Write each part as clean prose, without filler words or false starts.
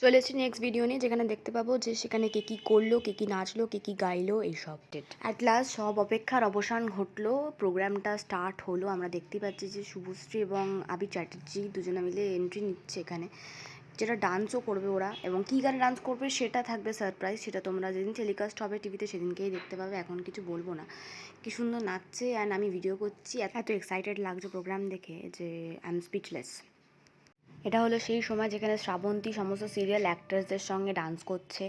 চলে এসেছি next video নিয়ে, যেখানে দেখতে পাবো যে সেখানে কে কী করলো, কে কী নাচলো, কে কী গাইলো, এইসব ডেট অ্যাট লাস্ট সব অপেক্ষার অবসান ঘটলো। প্রোগ্রামটা স্টার্ট হলো। আমরা দেখতে পাচ্ছি যে শুভশ্রী এবং আবি চ্যাটার্জি দুজনে মিলে এন্ট্রি নিচ্ছে এখানে, যেটা ডান্সও করবে ওরা, এবং কী গানে ডান্স করবে সেটা থাকবে সারপ্রাইজ। সেটা তোমরা যেদিন টেলিকাস্ট হবে টিভিতে সেদিনকেই দেখতে পাবে, এখন কিছু বলবো না। কি সুন্দর নাচছে, অ্যান্ড আমি ভিডিও করছি, এত এক্সাইটেড লাগছে প্রোগ্রাম দেখে যে আই এম স্পিচলেস। এটা হলো সেই সময় যেখানে শ্রাবন্তী সমস্ত সিরিয়াল অ্যাক্টার্সদের সঙ্গে ডান্স করছে।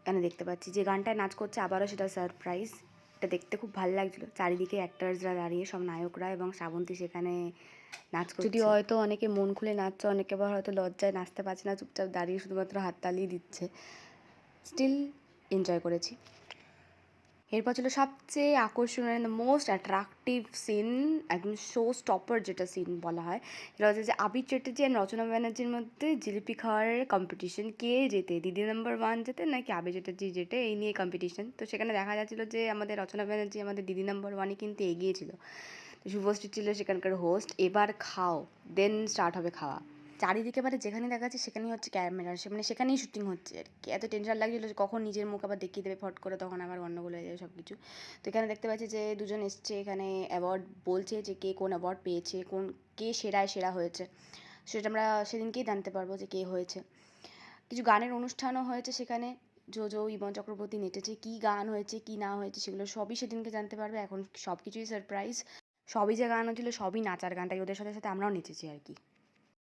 এখানে দেখতে পাচ্ছি যে গানটায় নাচ করছে, আবারও সেটা সারপ্রাইজ। এটা দেখতে খুব ভালো লাগছিলো, চারিদিকে অ্যাক্টার্সরা দাঁড়িয়ে, সব নায়করা, এবং শ্রাবন্তী সেখানে নাচ করছে। যদিও হয়তো অনেকে মন খুলে নাচছে, অনেকে আবার হয়তো লজ্জায় নাচতে পারছে না, চুপচাপ দাঁড়িয়ে শুধুমাত্র হাততালি দিচ্ছে। স্টিল এনজয় করেছি। এরপর ছিল সবচেয়ে আকর্ষণীয়, দ্য মোস্ট অ্যাট্রাকটিভ সিন, একদম শো স্টপার যেটা সিন বলা হয়, সেটা হচ্ছে যে আবির চ্যাটার্জি অ্যান্ড রচনা ব্যানার্জির মধ্যে জিলিপি খাওয়ার কম্পিটিশন, কে জেতে, দিদি নাম্বার 1 জেতে নাকি আবির চ্যাটার্জি জেতে, এই নিয়ে কম্পিটিশন। তো সেখানে দেখা যাচ্ছিলো যে আমাদের রচনা ব্যানার্জি আমাদের দিদি নাম্বার 1-ই কিন্তু এগিয়েছিল। তো শুভশ্রী ছিল সেখানকার হোস্ট। এবার খাও, দেন স্টার্ট হবে খাওয়া। চারিদিকে মানে যেখানে দেখা যাচ্ছে সেখানেই হচ্ছে ক্যামেরা, মানে সেখানেই শুটিং হচ্ছে আর কি। এত টেনশন লাগছিলো যে কখন নিজের মুখ আবার দেখিয়ে দেবে ফট করে, তখন আবার গন্ডগোল হয়ে যাবে সব কিছু। তো এখানে দেখতে পাচ্ছি যে দুজন এসছে এখানে অ্যাওয়ার্ড বলছে, যে কে কোন অ্যাওয়ার্ড পেয়েছে, কে সেরায় সেরা হয়েছে, সেটা আমরা সেদিনকেই জানতে পারবো যে কে হয়েছে। কিছু গানের অনুষ্ঠানও হয়েছে সেখানে, জো ইমন চক্রবর্তী নেচেছে, কী গান হয়েছে কী না হয়েছে সেগুলো সবই সেদিনকে জানতে পারবে। এখন সব কিছুই সারপ্রাইজ। সবই যে গান হচ্ছিলো সবই নাচার গান, তাই ওদের সাথে সাথে আমরাও নেচেছি আর কি।